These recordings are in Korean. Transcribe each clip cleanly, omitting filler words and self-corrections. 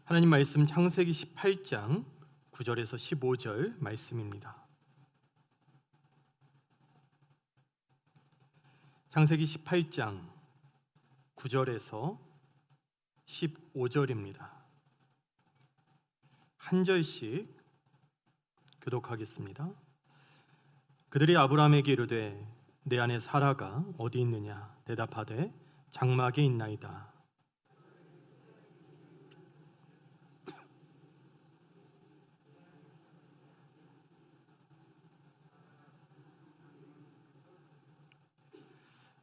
하나님 말씀 창세기 18장 9절에서 15절 말씀입니다. 창세기 18장 9절에서 15절입니다. 한 절씩 교독하겠습니다. 그들이 아브라함에게 이르되 내 아내 사라가 어디 있느냐? 대답하되 장막에 있나이다.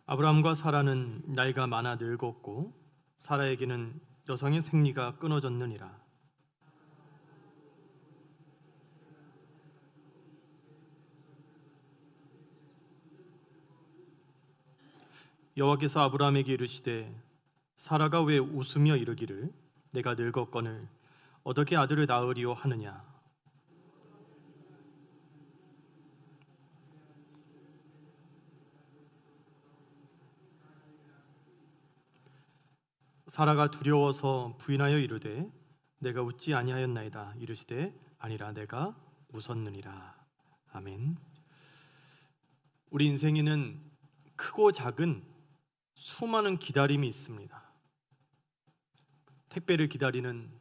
아브라함과 사라는 나이가 많아 늙었고 사라에게는 여성의 생리가 끊어졌느니라. 여호와께서 아브라함에게 이르시되 사라가 왜 웃으며 이르기를 내가 늙었거늘 어떻게 아들을 낳으리오 하느냐? 사라가 두려워서 부인하여 이르되 내가 웃지 아니하였나이다. 이르시되 아니라 내가 웃었느니라. 아멘. 우리 인생에는 크고 작은 수많은 기다림이 있습니다. 택배를 기다리는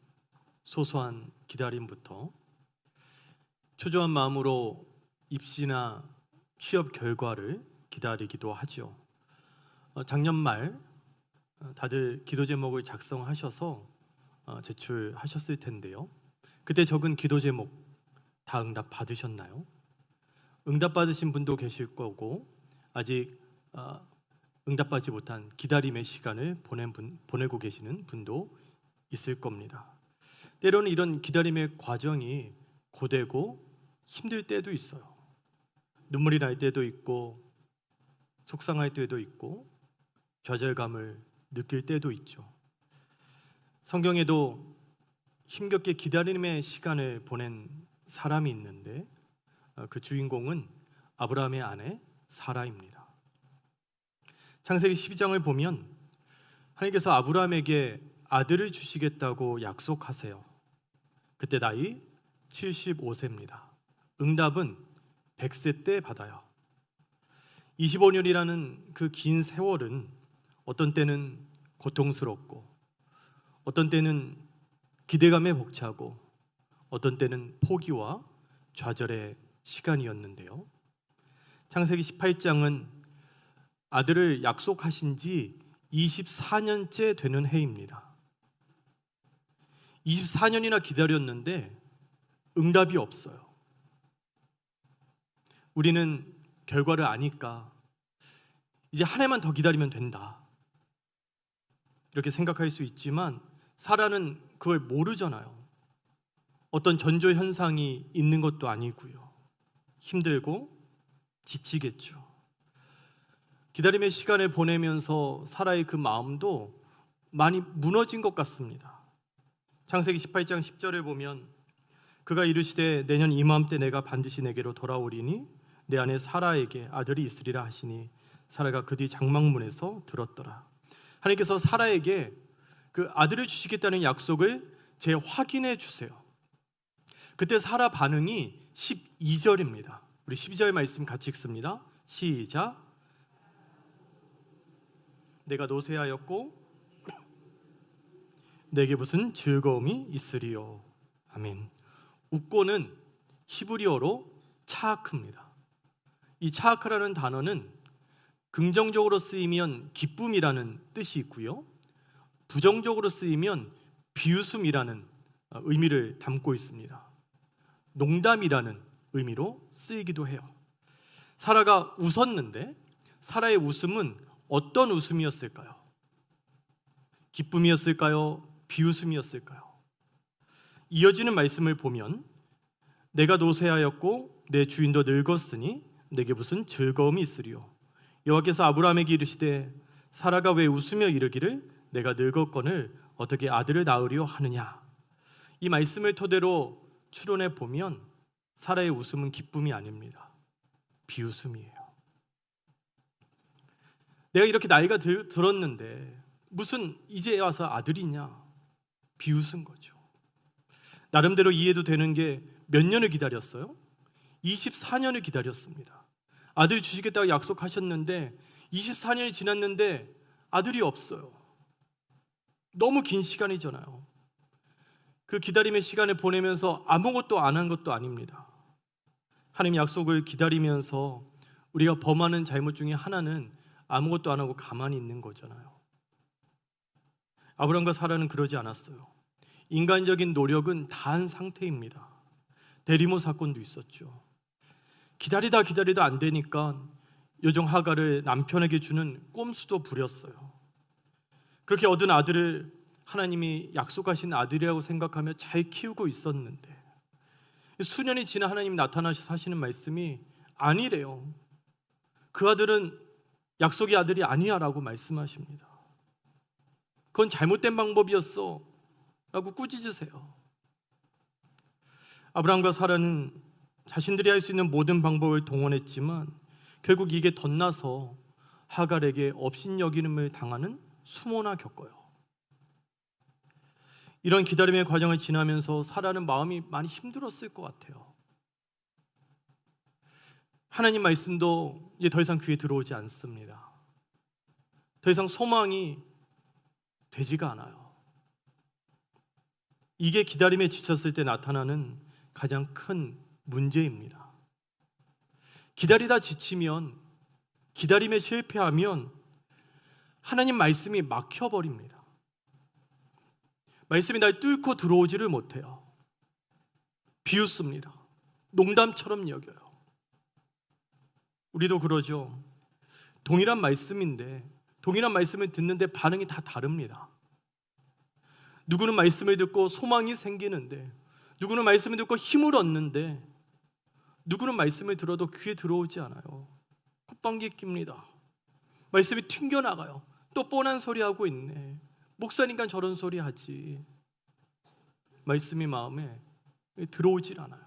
소소한 기다림부터 초조한 마음으로 입시나 취업 결과를 기다리기도 하죠. 작년 말 다들 기도 제목을 작성하셔서 제출하셨을 텐데요. 그때 적은 기도 제목 다 응답 받으셨나요? 응답 받으신 분도 계실 거고 아직 응답받지 못한 기다림의 시간을 보내고 계시는 분도 있을 겁니다. 때로는 이런 기다림의 과정이 고되고 힘들 때도 있어요. 눈물이 날 때도 있고 속상할 때도 있고 좌절감을 느낄 때도 있죠. 성경에도 힘겹게 기다림의 시간을 보낸 사람이 있는데 그 주인공은 아브라함의 아내 사라입니다. 창세기 12장을 보면 하나님께서 아브라함에게 아들을 주시겠다고 약속하세요. 그때 나이 75세입니다. 응답은 100세 때 받아요. 25년이라는 그 긴 세월은 어떤 때는 고통스럽고 어떤 때는 기대감에 벅차고 어떤 때는 포기와 좌절의 시간이었는데요. 창세기 18장은 아들을 약속하신 지 24년째 되는 해입니다. 24년이나 기다렸는데 응답이 없어요. 우리는 결과를 아니까 이제 한 해만 더 기다리면 된다 이렇게 생각할 수 있지만 사라는 그걸 모르잖아요. 어떤 전조 현상이 있는 것도 아니고요. 힘들고 지치겠죠. 기다림의 시간을 보내면서 사라의 그 마음도 많이 무너진 것 같습니다. 창세기 18장 10절을 보면 그가 이르시되 내년 이맘때 내가 반드시 내게로 돌아오리니 내 아내 사라에게 아들이 있으리라 하시니 사라가 그 뒤 장막문에서 들었더라. 하나님께서 사라에게 그 아들을 주시겠다는 약속을 재확인해 주세요. 그때 사라 반응이 12절입니다. 우리 12절 말씀 같이 읽습니다. 시작. 내가 노쇠하였고 내게 무슨 즐거움이 있으리요. 아멘. 웃고는 히브리어로 차아크입니다. 이 차아크라는 단어는 긍정적으로 쓰이면 기쁨이라는 뜻이 있고요. 부정적으로 쓰이면 비웃음이라는 의미를 담고 있습니다. 농담이라는 의미로 쓰이기도 해요. 사라가 웃었는데 사라의 웃음은 어떤 웃음이었을까요? 기쁨이었을까요? 비웃음이었을까요? 이어지는 말씀을 보면 내가 노쇠하였고 내 주인도 늙었으니 내게 무슨 즐거움이 있으리요. 여호와께서 아브라함에게 이르시되 사라가 왜 웃으며 이르기를 내가 늙었거늘 어떻게 아들을 낳으리오 하느냐. 이 말씀을 토대로 추론해 보면 사라의 웃음은 기쁨이 아닙니다. 비웃음이에요. 내가 이렇게 나이가 들었는데 무슨 이제 와서 아들이냐. 비웃은 거죠. 나름대로 이해도 되는 게 몇 년을 기다렸어요? 24년을 기다렸습니다. 아들 주시겠다고 약속하셨는데 24년이 지났는데 아들이 없어요. 너무 긴 시간이잖아요. 그 기다림의 시간을 보내면서 아무것도 안 한 것도 아닙니다. 하나님 약속을 기다리면서 우리가 범하는 잘못 중에 하나는 아무것도 안 하고 가만히 있는 거잖아요. 아브라함과 사라는 그러지 않았어요. 인간적인 노력은 다한 상태입니다. 대리모 사건도 있었죠. 기다리다 안 되니까 여종 하갈을 남편에게 주는 꼼수도 부렸어요. 그렇게 얻은 아들을 하나님이 약속하신 아들이라고 생각하며 잘 키우고 있었는데 수년이 지나 하나님 나타나셔서 하시는 말씀이 아니래요. 그 아들은 약속의 아들이 아니야 라고 말씀하십니다. 그건 잘못된 방법이었어 라고 꾸짖으세요. 아브라함과 사라는 자신들이 할 수 있는 모든 방법을 동원했지만 결국 이게 덧나서 하갈에게 업신여기름을 당하는 수모나 겪어요. 이런 기다림의 과정을 지나면서 사라는 마음이 많이 힘들었을 것 같아요. 하나님 말씀도 이제 더 이상 귀에 들어오지 않습니다. 더 이상 소망이 되지가 않아요. 이게 기다림에 지쳤을 때 나타나는 가장 큰 문제입니다. 기다리다 지치면, 기다림에 실패하면 하나님 말씀이 막혀버립니다. 말씀이 날 뚫고 들어오지를 못해요. 비웃습니다. 농담처럼 여겨요. 우리도 그러죠. 동일한 말씀인데, 동일한 말씀을 듣는데 반응이 다 다릅니다. 누구는 말씀을 듣고 소망이 생기는데, 누구는 말씀을 듣고 힘을 얻는데, 누구는 말씀을 들어도 귀에 들어오지 않아요. 콧방귀 낍니다. 말씀이 튕겨나가요. 또 뻔한 소리 하고 있네. 목사니까 저런 소리 하지. 말씀이 마음에 들어오질 않아요.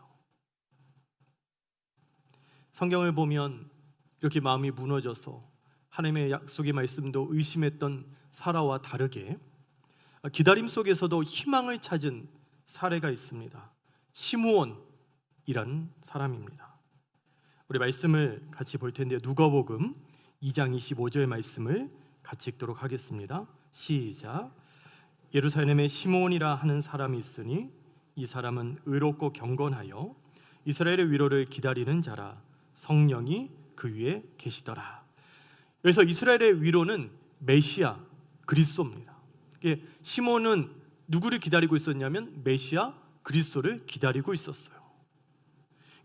성경을 보면 이렇게 마음이 무너져서 하나님의 약속의 말씀도 의심했던 사라와 다르게 기다림 속에서도 희망을 찾은 사례가 있습니다. 시므온이라는 사람입니다. 우리 말씀을 같이 볼 텐데요. 누가복음 2장 25절 말씀을 같이 읽도록 하겠습니다. 시작. 예루살렘에 시므온이라 하는 사람이 있으니 이 사람은 의롭고 경건하여 이스라엘의 위로를 기다리는 자라. 성령이 그 위에 계시더라. 여기서 이스라엘의 위로는 메시아 그리스도입니다. 시몬은 누구를 기다리고 있었냐면 메시아 그리스도를 기다리고 있었어요.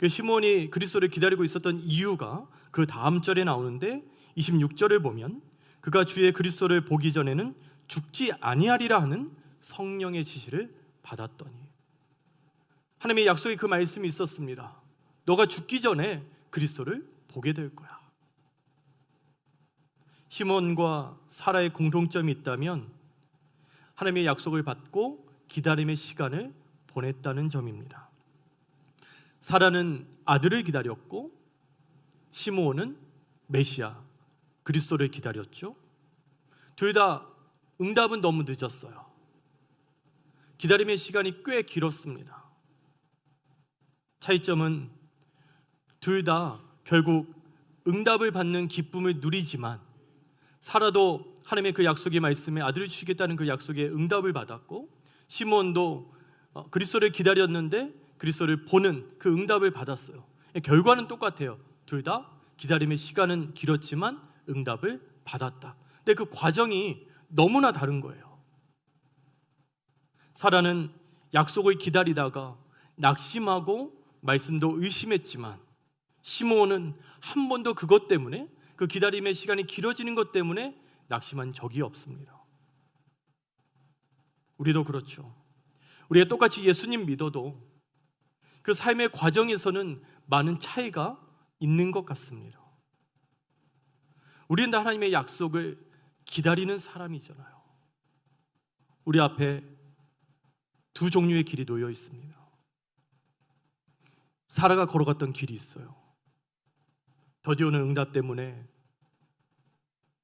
시몬이 그리스도를 기다리고 있었던 이유가 그 다음 절에 나오는데 26절을 보면 그가 주의 그리스도를 보기 전에는 죽지 아니하리라 하는 성령의 지시를 받았더니, 하나님의 약속의 그 말씀이 있었습니다. 너가 죽기 전에 그리스도를 보게 될 거야. 시몬과 사라의 공통점이 있다면 하나님의 약속을 받고 기다림의 시간을 보냈다는 점입니다. 사라는 아들을 기다렸고 시므온은 메시아 그리스도를 기다렸죠. 둘 다 응답은 너무 늦었어요. 기다림의 시간이 꽤 길었습니다. 차이점은 둘 다 결국 응답을 받는 기쁨을 누리지만, 사라도 하나님의 그 약속의 말씀에 아들을 주시겠다는 그 약속에 응답을 받았고, 시므온도 그리스도를 기다렸는데 그리스도를 보는 그 응답을 받았어요. 결과는 똑같아요. 둘 다 기다림의 시간은 길었지만 응답을 받았다. 근데 그 과정이 너무나 다른 거예요. 사라는 약속을 기다리다가 낙심하고 말씀도 의심했지만, 시므온은 한 번도 그것 때문에, 그 기다림의 시간이 길어지는 것 때문에 낙심한 적이 없습니다. 우리도 그렇죠. 우리가 똑같이 예수님 믿어도 그 삶의 과정에서는 많은 차이가 있는 것 같습니다. 우리는 다 하나님의 약속을 기다리는 사람이잖아요. 우리 앞에 두 종류의 길이 놓여 있습니다. 사라가 걸어갔던 길이 있어요. 더디오는 응답 때문에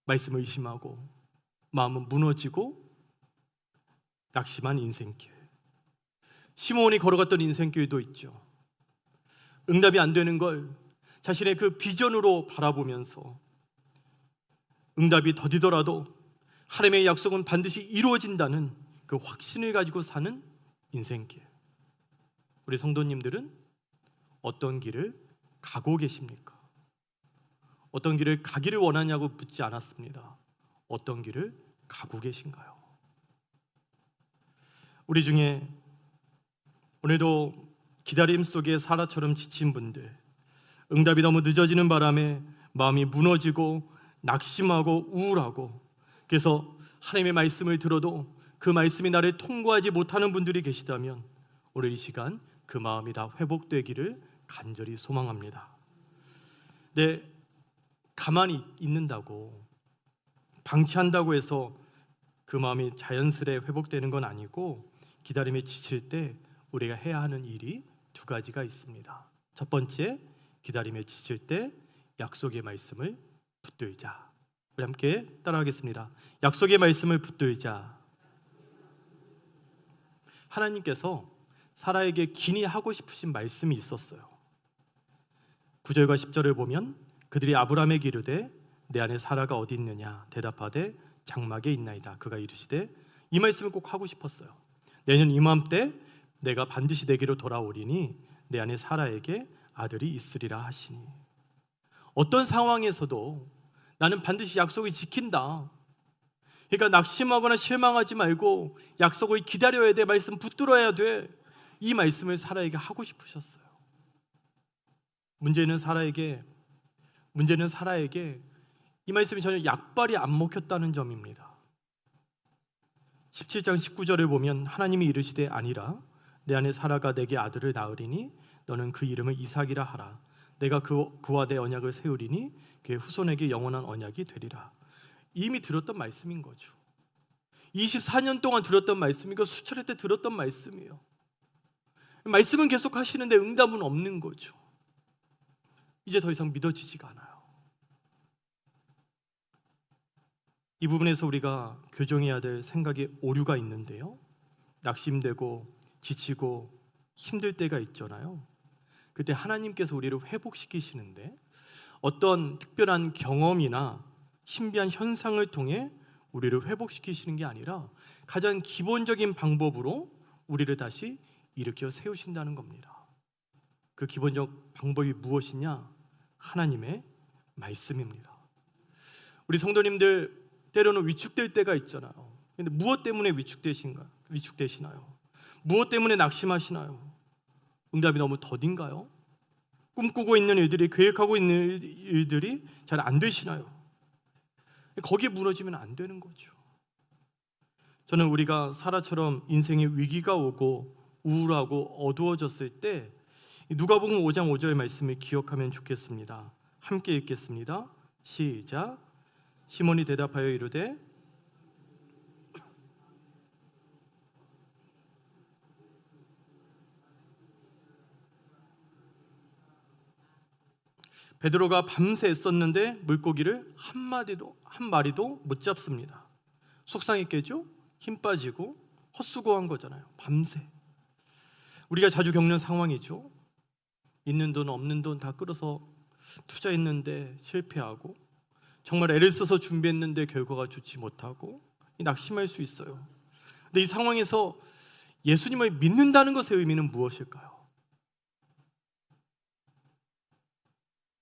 말씀을 의심하고 마음은 무너지고 낙심한 인생길. 시므온이 걸어갔던 인생길도 있죠. 응답이 안 되는 걸 자신의 그 비전으로 바라보면서 응답이 더디더라도 하나님의 약속은 반드시 이루어진다는 그 확신을 가지고 사는 인생길. 우리 성도님들은 어떤 길을 가고 계십니까? 어떤 길을 가기를 원하냐고 묻지 않았습니다. 어떤 길을 가고 계신가요? 우리 중에 오늘도 기다림 속에 사라처럼 지친 분들, 응답이 너무 늦어지는 바람에 마음이 무너지고 낙심하고 우울하고, 그래서 하나님의 말씀을 들어도 그 말씀이 나를 통과하지 못하는 분들이 계시다면 오늘 이 시간 그 마음이 다 회복되기를 간절히 소망합니다. 네, 가만히 있는다고, 방치한다고 해서 그 마음이 자연스레 회복되는 건 아니고, 기다림에 지칠 때 우리가 해야 하는 일이 두 가지가 있습니다. 첫 번째, 기다림에 지칠 때 약속의 말씀을 붙들자. 우리 함께 따라하겠습니다. 약속의 말씀을 붙들자. 하나님께서 사라에게 긴히 하고 싶으신 말씀이 있었어요. 9절과 10절을 보면 그들이 아브라함에게 이르되 내 안에 사라가 어디 있느냐 대답하되 장막에 있나이다. 그가 이르시되 이 말씀을 꼭 하고 싶었어요. 내년 이맘때 내가 반드시 내게로 돌아오리니 내 안에 사라에게 아들이 있으리라 하시니. 어떤 상황에서도 나는 반드시 약속을 지킨다. 그러니까 낙심하거나 실망하지 말고 약속을 기다려야 돼. 말씀 붙들어야 돼. 이 말씀을 사라에게 하고 싶으셨어요. 문제는 사라에게 이 말씀이 전혀 약발이 안 먹혔다는 점입니다. 17장 19절을 보면 하나님이 이르시되 아니라 내 안에 사라가 내게 아들을 낳으리니 너는 그 이름을 이삭이라 하라. 내가 그와 내 언약을 세우리니 그의 후손에게 영원한 언약이 되리라. 이미 들었던 말씀인 거죠. 24년 동안 들었던 말씀이고 수차례 때 들었던 말씀이에요. 말씀은 계속 하시는데 응답은 없는 거죠. 이제 더 이상 믿어지지가 않아요. 이 부분에서 우리가 교정해야 될 생각에 오류가 있는데요, 낙심되고 지치고 힘들 때가 있잖아요. 그때 하나님께서 우리를 회복시키시는데 어떤 특별한 경험이나 신비한 현상을 통해 우리를 회복시키시는 게 아니라 가장 기본적인 방법으로 우리를 다시 일으켜 세우신다는 겁니다. 그 기본적 방법이 무엇이냐? 하나님의 말씀입니다. 우리 성도님들 때로는 위축될 때가 있잖아요. 근데 무엇 때문에 위축되시나요? 무엇 때문에 낙심하시나요? 응답이 너무 더딘가요? 꿈꾸고 있는 일들이, 계획하고 있는 일들이 잘 안 되시나요? 거기에 무너지면 안 되는 거죠. 저는 우리가 사라처럼 인생에 위기가 오고 우울하고 어두워졌을 때 누가복음 5장 5절 말씀을 기억하면 좋겠습니다. 함께 읽겠습니다. 시작. 시몬이 대답하여 이르되 베드로가 밤새 애썼는데 물고기를 한 마리도 못 잡습니다. 속상했겠죠? 힘 빠지고 헛수고한 거잖아요. 밤새. 우리가 자주 겪는 상황이죠. 있는 돈 없는 돈 다 끌어서 투자했는데 실패하고, 정말 애를 써서 준비했는데 결과가 좋지 못하고 낙심할 수 있어요. 근데 이 상황에서 예수님을 믿는다는 것의 의미는 무엇일까요?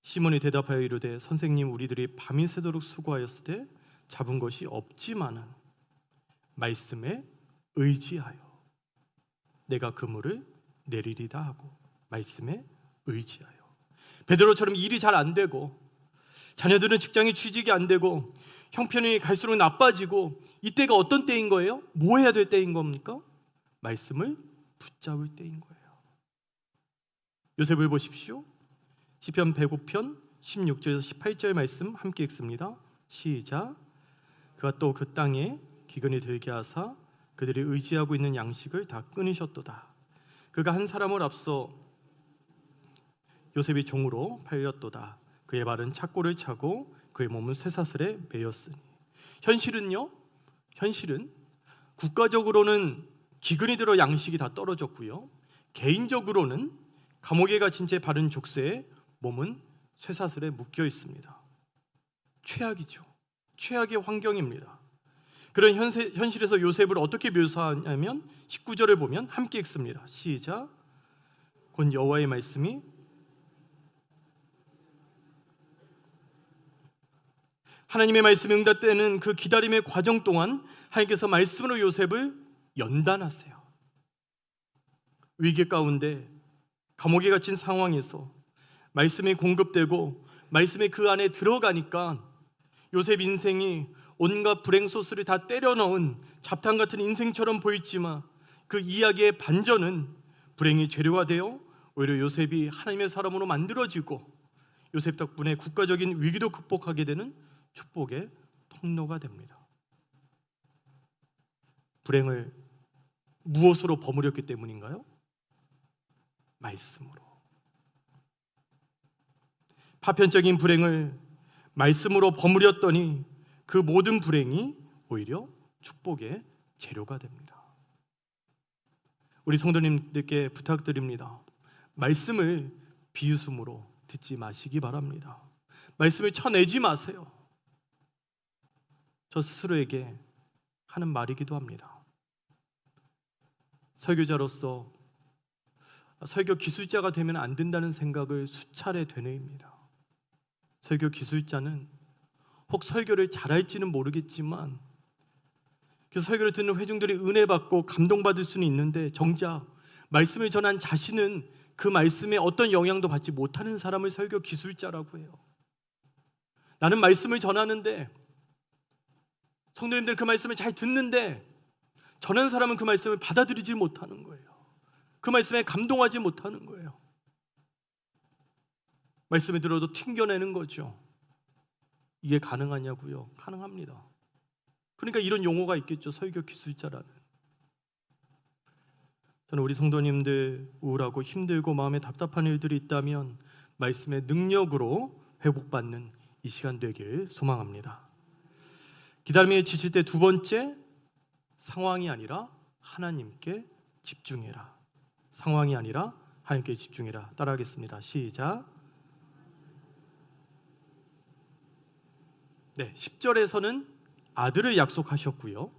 시몬이 대답하여 이르되 선생님, 우리들이 밤이 새도록 수고하였으되 잡은 것이 없지만은 말씀에 의지하여 내가 그물을 내리리다 하고, 말씀에 의지하여. 베드로처럼 일이 잘 안 되고 자녀들은 직장에 취직이 안 되고 형편이 갈수록 나빠지고, 이때가 어떤 때인 거예요? 뭐 해야 될 때인 겁니까? 말씀을 붙잡을 때인 거예요. 요셉을 보십시오. 시편 105편 16절에서 18절 말씀 함께 읽습니다. 시작. 그가 또 그 땅에 기근이 들게 하사 그들이 의지하고 있는 양식을 다 끊으셨도다. 그가 한 사람을 앞서 요셉이 종으로 팔렸도다. 그의 발은 착고를 차고 그의 몸은 쇠사슬에 매였으니. 현실은 국가적으로는 기근이 들어 양식이 다 떨어졌고요. 개인적으로는 감옥에 갇힌 채 바른 족쇄에 몸은 쇠사슬에 묶여 있습니다. 최악이죠. 최악의 환경입니다. 그런 현실에서 요셉을 어떻게 묘사하냐면 19절을 보면 함께 읽습니다. 시작. 곧 여호와의 말씀이 하나님의 말씀이 응답되는 그 기다림의 과정 동안 하나님께서 말씀으로 요셉을 연단하세요. 위기 가운데 감옥에 갇힌 상황에서 말씀이 공급되고 말씀이 그 안에 들어가니까 요셉 인생이 온갖 불행 소스를 다 때려 넣은 잡탕 같은 인생처럼 보였지만 그 이야기의 반전은 불행이 재료가 되어 오히려 요셉이 하나님의 사람으로 만들어지고 요셉 덕분에 국가적인 위기도 극복하게 되는 축복의 통로가 됩니다. 불행을 무엇으로 버무렸기 때문인가요? 말씀으로. 파편적인 불행을 말씀으로 버무렸더니 그 모든 불행이 오히려 축복의 재료가 됩니다. 우리 성도님들께 부탁드립니다. 말씀을 비웃음으로 듣지 마시기 바랍니다. 말씀을 쳐내지 마세요. 저 스스로에게 하는 말이기도 합니다. 설교자로서 설교 기술자가 되면 안 된다는 생각을 수차례 되뇌입니다. 설교 기술자는 혹 설교를 잘할지는 모르겠지만 그 설교를 듣는 회중들이 은혜 받고 감동받을 수는 있는데 정작 말씀을 전한 자신은 그 말씀에 어떤 영향도 받지 못하는 사람을 설교 기술자라고 해요. 나는 말씀을 전하는데 성도님들 그 말씀을 잘 듣는데 전하는 사람은 그 말씀을 받아들이지 못하는 거예요. 그 말씀에 감동하지 못하는 거예요. 말씀을 들어도 튕겨내는 거죠. 이게 가능하냐고요? 가능합니다. 그러니까 이런 용어가 있겠죠. 설교 기술자라는. 저는 우리 성도님들 우울하고 힘들고 마음에 답답한 일들이 있다면 말씀의 능력으로 회복받는 이 시간 되길 소망합니다. 기다림에 지칠 때 두 번째, 상황이 아니라 하나님께 집중해라. 상황이 아니라 하나님께 집중해라. 따라하겠습니다. 시작. 네, 10절에서는 아들을 약속하셨고요.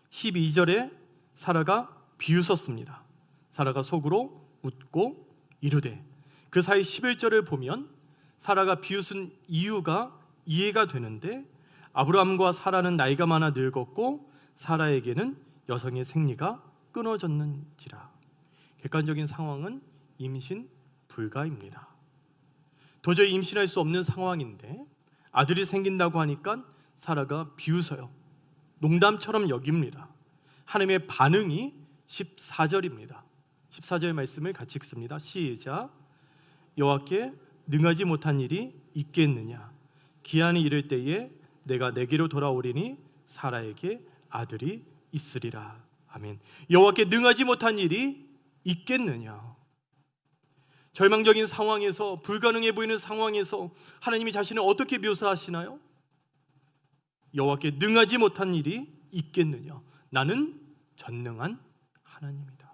12절에 사라가 비웃었습니다. 사라가 속으로 웃고 이르되, 그 사이 11절을 보면 사라가 비웃은 이유가 이해가 되는데 아브라함과 사라는 나이가 많아 늙었고 사라에게는 여성의 생리가 끊어졌는지라. 객관적인 상황은 임신 불가입니다. 도저히 임신할 수 없는 상황인데 아들이 생긴다고 하니까 사라가 비웃어요. 농담처럼 여깁니다. 하나님의 반응이 14절입니다. 14절 말씀을 같이 읽습니다. 시작. 여호와께 능하지 못한 일이 있겠느냐? 기한이 이를 때에 내가 내게로 돌아오리니 사라에게 아들이 있으리라. 아멘. 여호와께 능하지 못한 일이 있겠느냐? 절망적인 상황에서, 불가능해 보이는 상황에서 하나님이 자신을 어떻게 묘사하시나요? 여호와께 능하지 못한 일이 있겠느냐? 나는 전능한 하나님이다.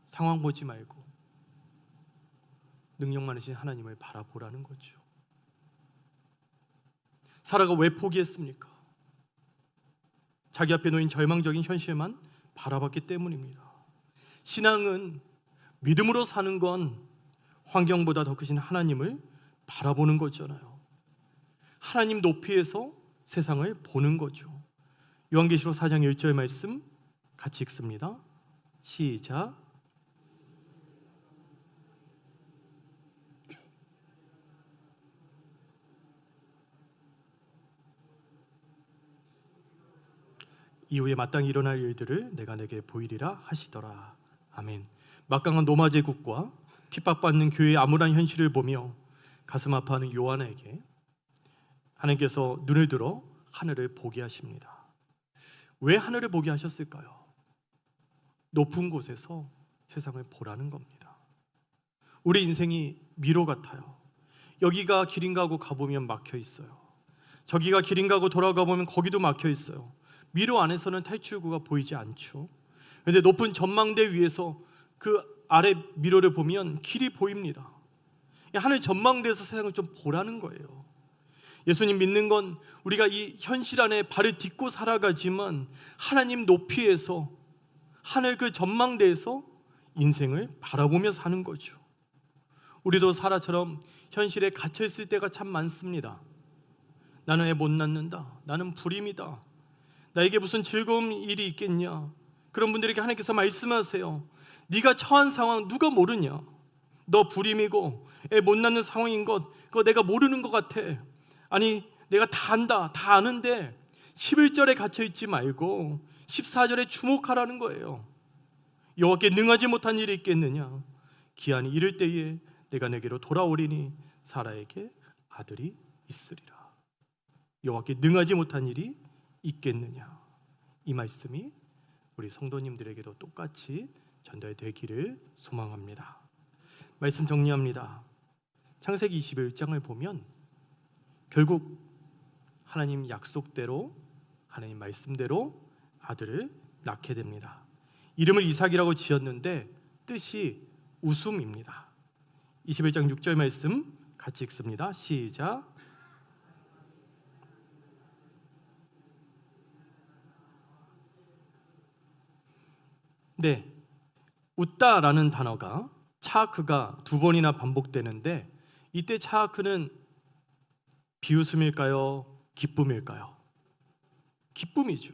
상황 보지 말고 능력 많으신 하나님을 바라보라는 거죠. 사라가 왜 포기했습니까? 자기 앞에 놓인 절망적인 현실만 바라봤기 때문입니다. 신앙은 믿음으로 사는 건 환경보다 더 크신 하나님을 바라보는 거잖아요. 하나님 높이에서 세상을 보는 거죠. 요한계시록 4장 1절 말씀 같이 읽습니다. 시작. 이후에 마땅히 일어날 일들을 내가 내게 보이리라 하시더라. 아멘. 막강한 로마 제국과 핍박받는 교회의 암울한 현실을 보며 가슴 아파하는 요한에게 하나님께서 눈을 들어 하늘을 보게 하십니다. 왜 하늘을 보게 하셨을까요? 높은 곳에서 세상을 보라는 겁니다. 우리 인생이 미로 같아요. 여기가 길인가 하고 가보면 막혀 있어요. 저기가 길인가 하고 돌아가 보면 거기도 막혀 있어요. 미로 안에서는 탈출구가 보이지 않죠. 그런데 높은 전망대 위에서 그 아래 미로를 보면 길이 보입니다. 하늘 전망대에서 세상을 좀 보라는 거예요. 예수님 믿는 건 우리가 이 현실 안에 발을 딛고 살아가지만 하나님 높이에서, 하늘 그 전망대에서 인생을 바라보며 사는 거죠. 우리도 사라처럼 현실에 갇혀있을 때가 참 많습니다. 나는 애 못 낳는다, 나는 불임이다, 나에게 무슨 즐거운 일이 있겠냐. 그런 분들에게 하나님께서 말씀하세요. 네가 처한 상황 누가 모르냐. 너 불임이고 애 못 낳는 상황인 것, 그거 내가 모르는 것 같아. 아니 내가 다 안다, 다 아는데 11절에 갇혀있지 말고 14절에 주목하라는 거예요. 여호와께 능하지 못한 일이 있겠느냐. 기한이 이를 때에 내가 내게로 돌아오리니 사라에게 아들이 있으리라. 여호와께 능하지 못한 일이 있겠느냐. 이 말씀이 우리 성도님들에게도 똑같이 전달되기를 소망합니다. 말씀 정리합니다. 창세기 21장을 보면 결국 하나님 약속대로, 하나님 말씀대로 아들을 낳게 됩니다. 이름을 이삭이라고 지었는데 뜻이 웃음입니다. 21장 6절 말씀 같이 읽습니다. 시작. 네, 웃다라는 단어가 차크가 두 번이나 반복되는데 이때 차크는 비웃음일까요? 기쁨일까요? 기쁨이죠.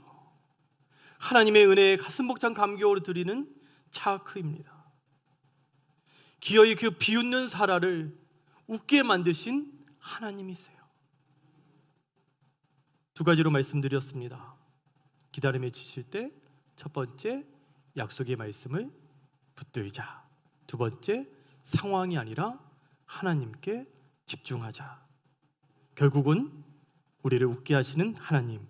하나님의 은혜에 가슴 벅찬 감격으로 드리는 차크입니다. 기어이 그 비웃는 사라를 웃게 만드신 하나님이세요. 두 가지로 말씀드렸습니다. 기다림에 지칠 때 첫 번째, 약속의 말씀을 붙들자. 두 번째, 상황이 아니라 하나님께 집중하자. 결국은 우리를 웃게 하시는 하나님,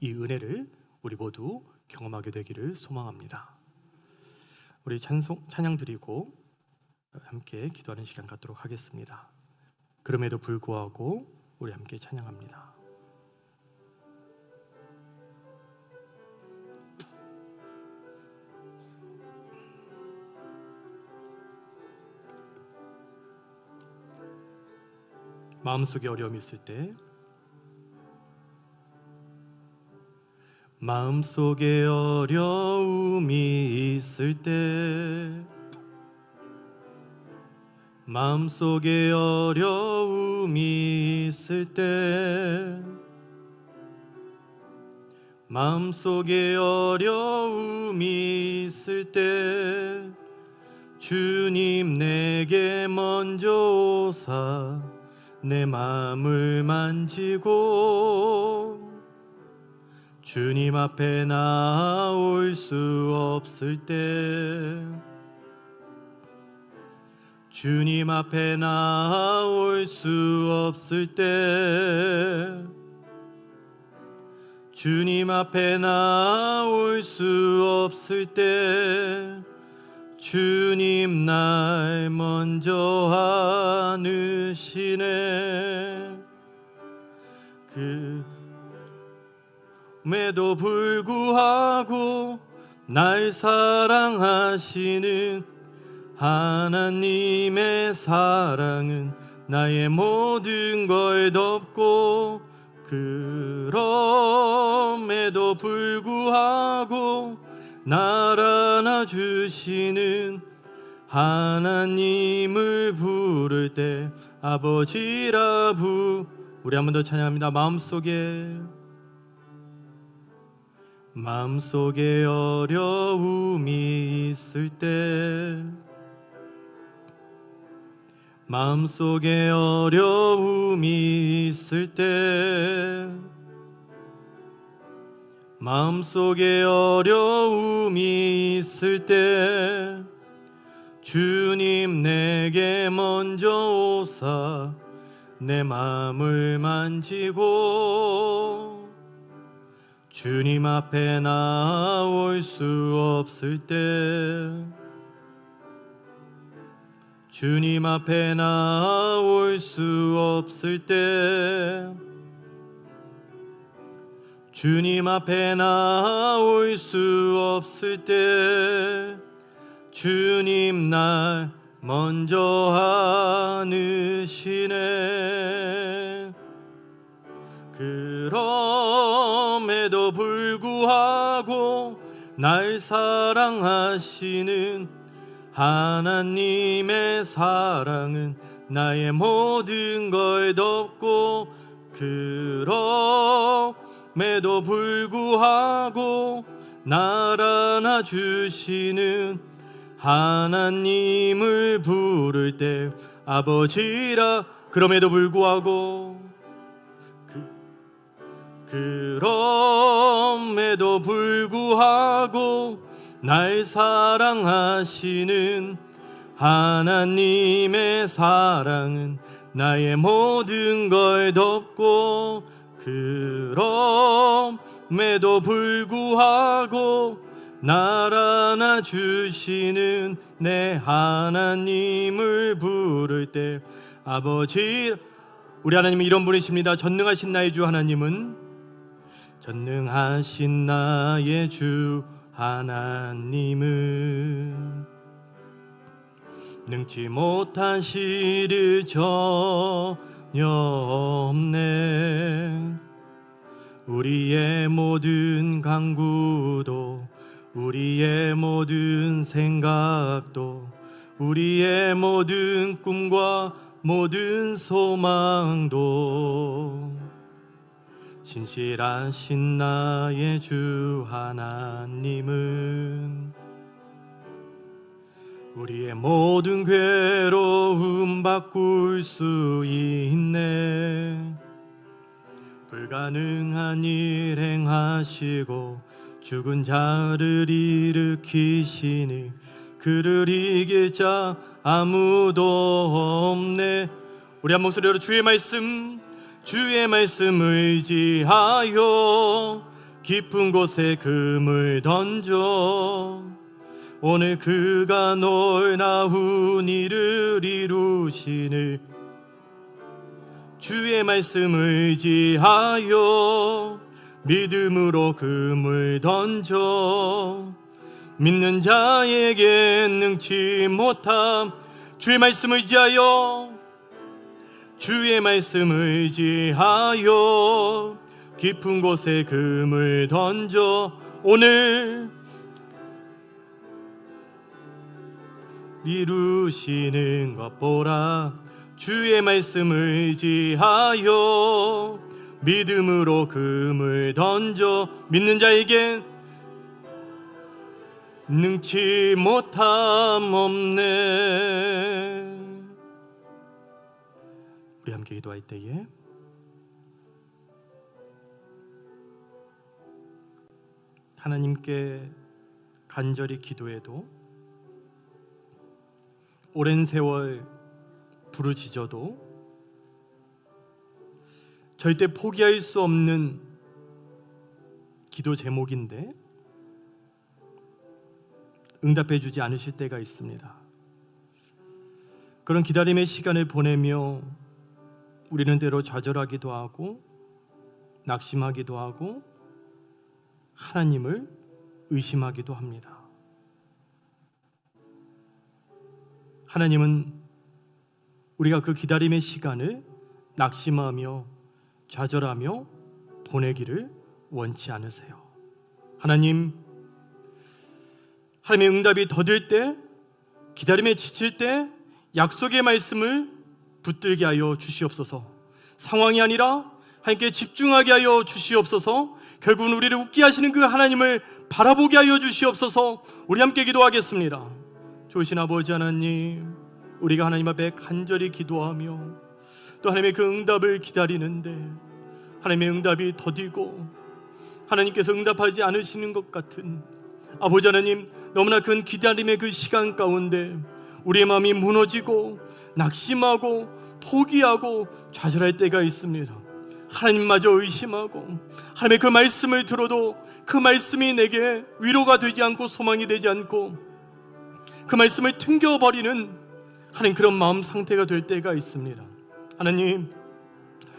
이 은혜를 우리 모두 경험하게 되기를 소망합니다. 우리 찬양 드리고 함께 기도하는 시간 갖도록 하겠습니다. 그럼에도 불구하고 우리 함께 찬양합니다. 마음속에 어려움이 있을 때, 마음속에 어려움이 있을 때, 마음속에 어려움이 있을 때, 마음속에 어려움이 있을 때, 주님 내게 먼저 오사 내 마음을 만지고, 주님 앞에 나올 수 없을 때, 주님 앞에 나올 수 없을 때, 주님 앞에 나올 수 없을 때, 주님 날 먼저 안으시네. 그럼에도 불구하고 날 사랑하시는 하나님의 사랑은 나의 모든 걸 덮고, 그럼에도 불구하고 날 안아주시는 하나님을 부를 때 아버지라 우리 한 번 더 찬양합니다. 마음속에 어려움이 있을 때, 마음속에 어려움이 있을 때, 마음속에 어려움이 있을 때, 주님 내게 먼저 오사 내 마음을 만지고, 주님 앞에 나올 수 없을 때, 주님 앞에 나올 수 없을 때, 주님 앞에 나올 수 없을 때 주님 날 먼저 안으시네. 그럼에도 불구하고 날 사랑하시는 하나님의 사랑은 나의 모든 걸 덮고, 그럼에도 불구하고 날 안아주시는 하나님을 부를 때 아버지라. 그럼에도 불구하고, 그럼에도 불구하고 날 사랑하시는 하나님의 사랑은 나의 모든 걸 덮고, 그럼에도 불구하고 날 안아주시는 내 하나님을 부를 때 아버지. 우리 하나님은 이런 분이십니다. 전능하신 나의 주 하나님은, 전능하신 나의 주 하나님은 능치 못한 시를 전혀 없네. 우리의 모든 간구도, 우리의 모든 생각도, 우리의 모든 꿈과 모든 소망도 신실하신 나의 주 하나님은 우리의 모든 괴로움 바꿀 수 있네. 불가능한 일 행하시고 죽은 자를 일으키시니 그를 이길 자 아무도 없네. 우리 한 목소리로 주의 말씀 의지하여 깊은 곳에 금을 던져 오늘 그가 널 낳은 일을 이루시네. 주의 말씀 의지하여 믿음으로 금을 던져 믿는 자에게 능치 못함. 주의 말씀 의지하여, 주의 말씀 의지하여 깊은 곳에 금을 던져 오늘 이루시는 것 보라. 주의 말씀 의지하여 믿음으로 금을 던져 믿는 자에게 능치 못함 없네. 우리 함께 기도할 때에 하나님께 간절히 기도해도 오랜 세월 부르짖어도 절대 포기할 수 없는 기도 제목인데 응답해 주지 않으실 때가 있습니다. 그런 기다림의 시간을 보내며 우리는 때로 좌절하기도 하고 낙심하기도 하고 하나님을 의심하기도 합니다. 하나님은 우리가 그 기다림의 시간을 낙심하며 좌절하며 보내기를 원치 않으세요. 하나님의 응답이 더딜 때, 기다림에 지칠 때 약속의 말씀을 붙들게 하여 주시옵소서. 상황이 아니라 하나님께 집중하게 하여 주시옵소서. 결국은 우리를 웃게 하시는 그 하나님을 바라보게 하여 주시옵소서. 우리 함께 기도하겠습니다. 좋으신 아버지 하나님, 우리가 하나님 앞에 간절히 기도하며 또 하나님의 그 응답을 기다리는데 하나님의 응답이 더디고 하나님께서 응답하지 않으시는 것 같은 아버지 하나님, 너무나 큰 기다림의 그 시간 가운데 우리의 마음이 무너지고 낙심하고 포기하고 좌절할 때가 있습니다. 하나님마저 의심하고 하나님의 그 말씀을 들어도 그 말씀이 내게 위로가 되지 않고 소망이 되지 않고 그 말씀을 튕겨버리는 하나님 그런 마음 상태가 될 때가 있습니다. 하나님,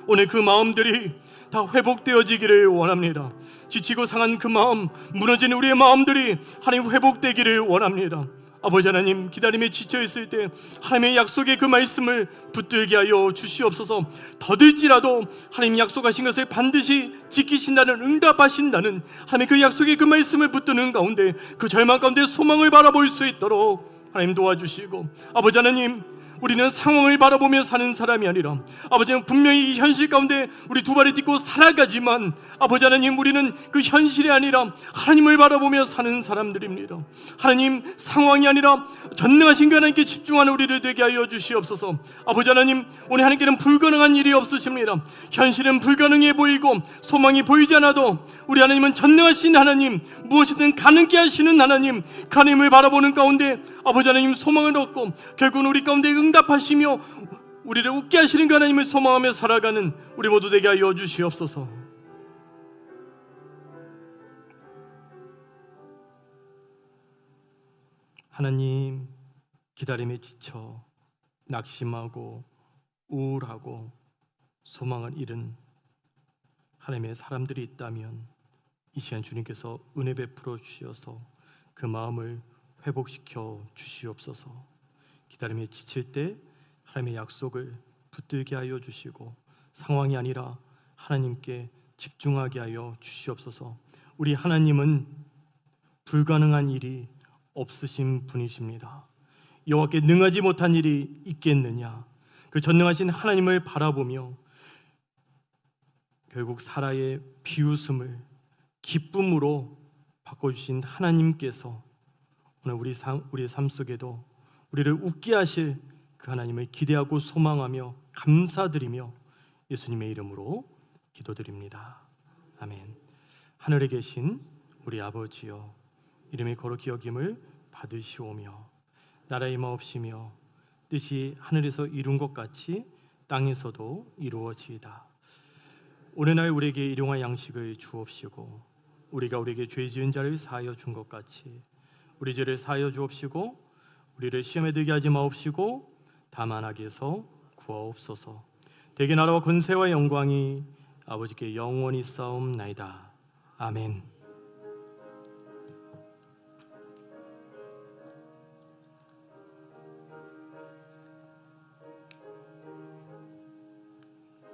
오늘 그 마음들이 다 회복되어지기를 원합니다. 지치고 상한 그 마음, 무너진 우리의 마음들이 하나님 회복되기를 원합니다. 아버지 하나님, 기다림에 지쳐있을 때 하나님의 약속의 그 말씀을 붙들게 하여 주시옵소서. 더딜지라도 하나님 약속하신 것을 반드시 지키신다는, 응답하신다는 하나님 그 약속의 그 말씀을 붙드는 가운데, 그 절망 가운데 소망을 바라볼 수 있도록 하나님 도와주시고, 아버지 하나님, 우리는 상황을 바라보며 사는 사람이 아니라 아버지는 분명히 이 현실 가운데 우리 두 발을 딛고 살아가지만, 아버지 하나님, 우리는 그 현실이 아니라 하나님을 바라보며 사는 사람들입니다. 하나님, 상황이 아니라 전능하신 그 하나님께 집중하는 우리를 되게 하여 주시옵소서. 아버지 하나님, 오늘 하나님께는 불가능한 일이 없으십니다. 현실은 불가능해 보이고 소망이 보이지 않아도 우리 하나님은 전능하신 하나님, 무엇이든 가능케 하시는 하나님, 그 하나님을 바라보는 가운데 아버지 하나님 소망을 얻고 결국은 우리 가운데 응답하시며 우리를 웃게 하시는 그 하나님을 소망하며 살아가는 우리 모두 되게 하여 주시옵소서. 하나님, 기다림에 지쳐 낙심하고 우울하고 소망을 잃은 하나님의 사람들이 있다면 이 시간 주님께서 은혜 베풀어 주셔서 그 마음을 회복시켜 주시옵소서. 기다림에 지칠 때 하나님의 약속을 붙들게 하여 주시고 상황이 아니라 하나님께 집중하게 하여 주시옵소서. 우리 하나님은 불가능한 일이 없으신 분이십니다. 여호와께 능하지 못한 일이 있겠느냐. 그 전능하신 하나님을 바라보며 결국 사라의 비웃음을 기쁨으로 바꿔주신 하나님께서 오늘 우리의 삶 속에도 우리를 웃게 하실 그 하나님을 기대하고 소망하며 감사드리며 예수님의 이름으로 기도드립니다. 아멘. 하늘에 계신 우리 아버지여, 이름이 거룩히 여김을 받으시오며 나라의 임하옵시며 뜻이 하늘에서 이룬 것 같이 땅에서도 이루어지이다. 오늘날 우리에게 일용할 양식을 주옵시고 우리가 우리에게 죄 지은 자를 사하여 준 것 같이 우리 죄를 사하여 주옵시고 우리를 시험에 들게 하지 마옵시고 다만 악에서 구하옵소서. 대개 나라와 권세와 영광이 아버지께 영원히 싸움나이다. 아멘.